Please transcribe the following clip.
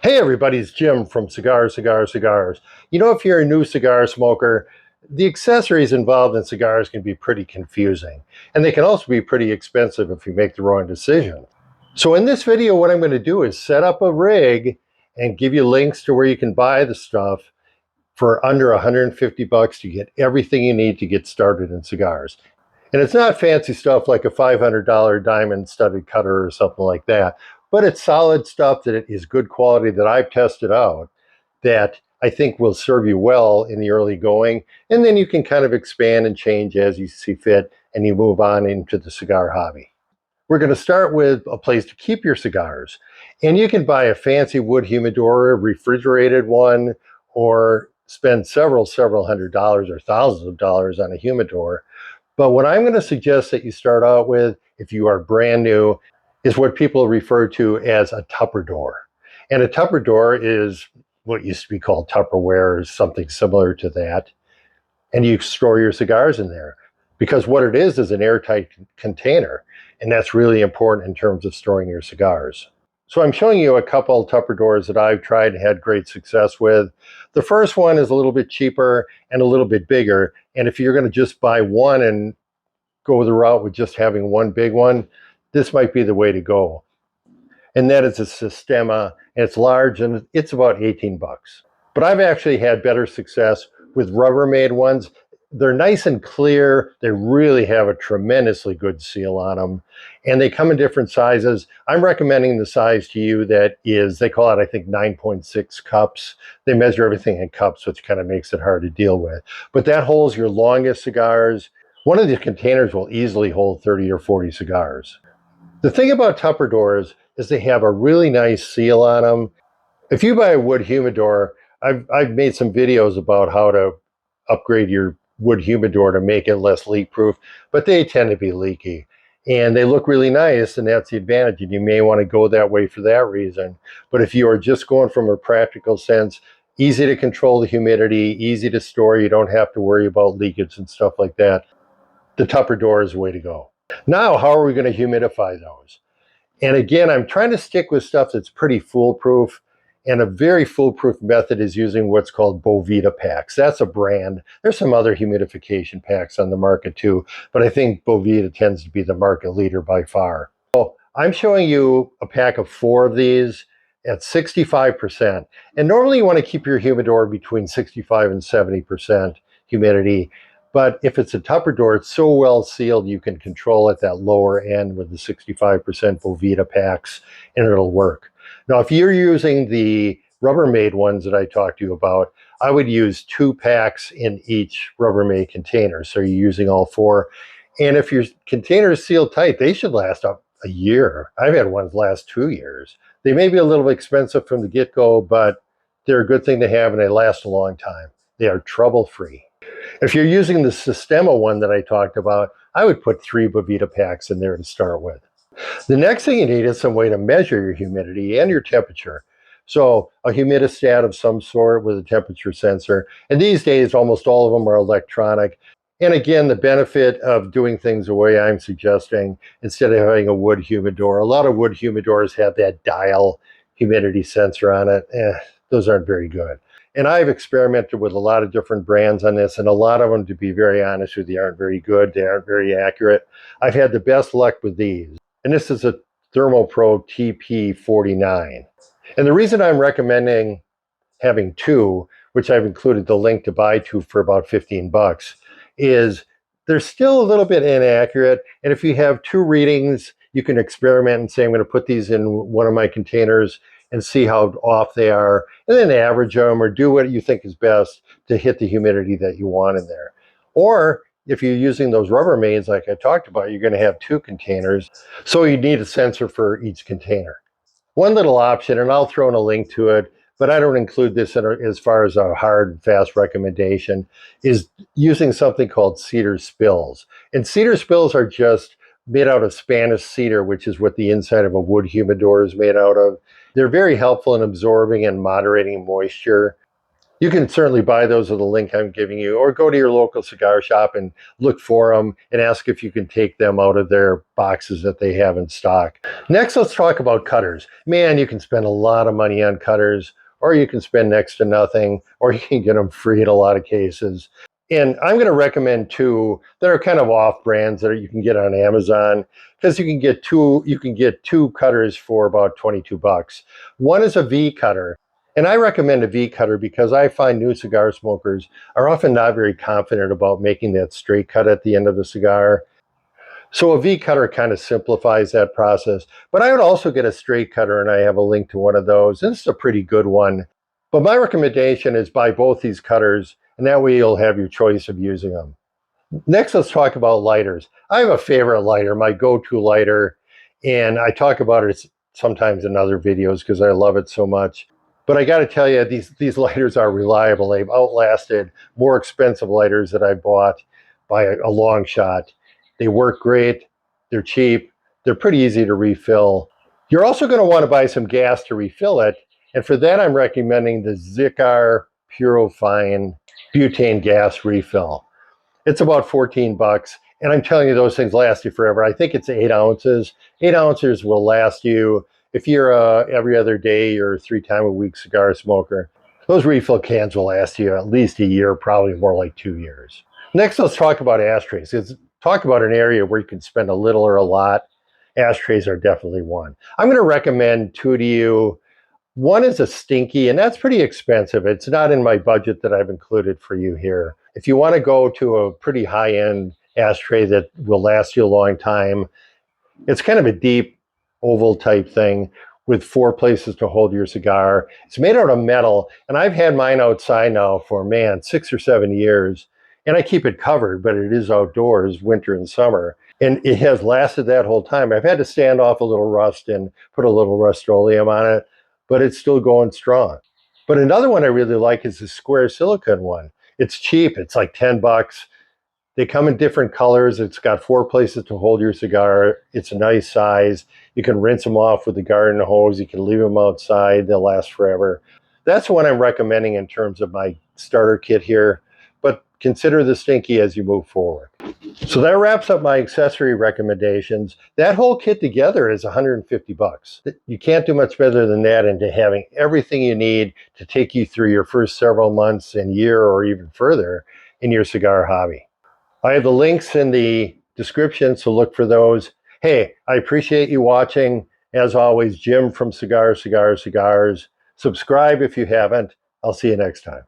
Hey everybody, it's Jim from Cigars. You know, if you're a new cigar smoker, the accessories involved in cigars can be pretty confusing. And they can also be pretty expensive if you make the wrong decision. So in this video, what I'm going to do is set up a rig and give you links to where you can buy the stuff for under 150 bucks to get everything you need to get started in cigars. And it's not fancy stuff like a $500 diamond studded cutter or something like that, but it's solid stuff that is good quality that I've tested out that I think will serve you well in the early going. And then you can kind of expand and change as you see fit and you move on into the cigar hobby. We're going to start with a place to keep your cigars. And you can buy a fancy wood humidor, a refrigerated one, or spend several $100s or thousands of dollars on a humidor. But what I'm going to suggest that you start out with, if you are brand new, is what people refer to as a Tupper door. And a Tupper door is what used to be called Tupperware, or something similar to that. And you store your cigars in there. Because what it is an airtight container. And that's really important in terms of storing your cigars. So I'm showing you a couple Tupper doors that I've tried and had great success with. The first one is a little bit cheaper and a little bit bigger. And if you're going to just buy one and go the route with just having one big one, this might be the way to go. And that is a Systema, and it's large and it's about 18 bucks. But I've actually had better success with Rubbermaid ones. They're nice and clear. They really have a tremendously good seal on them. And they come in different sizes. I'm recommending the size to you that is, they call it, I think, 9.6 cups. They measure everything in cups, which kind of makes it hard to deal with. But that holds your longest cigars. One of these containers will easily hold 30 or 40 cigars. The thing about Tupper doors is they have a really nice seal on them. If you buy a wood humidor, I've made some videos about how to upgrade your wood humidor to make it less leak proof, but they tend to be leaky. And they look really nice, and that's the advantage. And you may want to go that way for that reason. But if you are just going from a practical sense, easy to control the humidity, easy to store, you don't have to worry about leakage and stuff like that, the Tupper door is the way to go. Now, how are we going to humidify those? And again, I'm trying to stick with stuff that's pretty foolproof. And a very foolproof method is using what's called BOVEDA packs. That's a brand. There's some other humidification packs on the market too, but I think BOVEDA tends to be the market leader by far. So I'm showing you a pack of 4 of these at 65%. And normally you want to keep your humidor between 65 and 70% humidity. But if it's a Tupper door, it's so well sealed, you can control at that lower end with the 65% BOVEDA packs, and it'll work. Now, if you're using the Rubbermaid ones that I talked to you about, I would use 2 packs in each Rubbermaid container. So you're using all 4. And if your container is sealed tight, they should last up a year. I've had ones last 2 years. They may be a little expensive from the get-go, but they're a good thing to have, and they last a long time. They are trouble-free. If you're using the Sistema one that I talked about, I would put 3 BOVEDA packs in there to start with. The next thing you need is some way to measure your humidity and your temperature. So a humidistat of some sort with a temperature sensor. And these days, almost all of them are electronic. And again, the benefit of doing things the way I'm suggesting, instead of having a wood humidor, a lot of wood humidors have that dial humidity sensor on it. Those aren't very good. And I've experimented with a lot of different brands on this, and a lot of them, to be very honest with you, aren't very good. They aren't very accurate. I've had the best luck with these. And this is a THERMOPRO TP49. And the reason I'm recommending having 2, which I've included the link to buy 2 for about 15 bucks, is they're still a little bit inaccurate. And if you have 2 readings, you can experiment and say, I'm going to put these in one of my containers and see how off they are, and then average them or do what you think is best to hit the humidity that you want in there. Or if you're using those Rubbermaids like I talked about, you're going to have 2 containers, so you need a sensor for each container. One little option, and I'll throw in a link to it, but I don't include this in as far as a hard and fast recommendation, is using something called Cedar Spills. And Cedar Spills are just made out of Spanish cedar, which is what the inside of a wood humidor is made out of. They're very helpful in absorbing and moderating moisture. You can certainly buy those with the link I'm giving you, or go to your local cigar shop and look for them and ask if you can take them out of their boxes that they have in stock. Next, let's talk about cutters. Man, you can spend a lot of money on cutters, or you can spend next to nothing, or you can get them free in a lot of cases. And I'm going to recommend two that are kind of off brands that you can get on Amazon, because you can get two cutters for about 22 bucks. One is a V cutter. And I recommend a V cutter because I find new cigar smokers are often not very confident about making that straight cut at the end of the cigar. So a V cutter kind of simplifies that process. But I would also get a straight cutter, and I have a link to one of those. This is a pretty good one. But my recommendation is buy both these cutters, and that way you'll have your choice of using them. Next, let's talk about lighters. I have a favorite lighter, my go-to lighter, and I talk about it sometimes in other videos because I love it so much. But I got to tell you, these lighters are reliable. They've outlasted more expensive lighters that I bought by a long shot. They work great. They're cheap. They're pretty easy to refill. You're also going to want to buy some gas to refill it. And for that, I'm recommending the XIKAR PUROFINE butane gas refill. It's about 14 bucks. And I'm telling you, those things last you forever. I think it's 8 ounces. 8 ounces will last you, if you're every other day or 3-time-a-week cigar smoker, those refill cans will last you at least a year, probably more like 2 years. Next, let's talk about ashtrays. Let's talk about an area where you can spend a little or a lot. Ashtrays are definitely one. I'm going to recommend two to you. One is a Stinky, and that's pretty expensive. It's not in my budget that I've included for you here. If you want to go to a pretty high-end ashtray that will last you a long time, it's kind of a deep oval type thing with 4 places to hold your cigar. It's made out of metal, and I've had mine outside now for, man, 6 or 7 years, and I keep it covered, but it is outdoors, winter and summer, and it has lasted that whole time. I've had to stand off a little rust and put a little Rustoleum on it, but it's still going strong. But another one I really like is the square silicone one. It's cheap. It's like 10 bucks. They come in different colors. It's got 4 places to hold your cigar. It's a nice size. You can rinse them off with the garden hose. You can leave them outside. They'll last forever. That's what I'm recommending in terms of my starter kit here. But consider the Stinky as you move forward. So that wraps up my accessory recommendations. That whole kit together is 150 bucks. You can't do much better than that into having everything you need to take you through your first several months and year or even further in your cigar hobby. I have the links in the description, so look for those. Hey, I appreciate you watching. As always, Jim from Cigars. Subscribe if you haven't. I'll see you next time.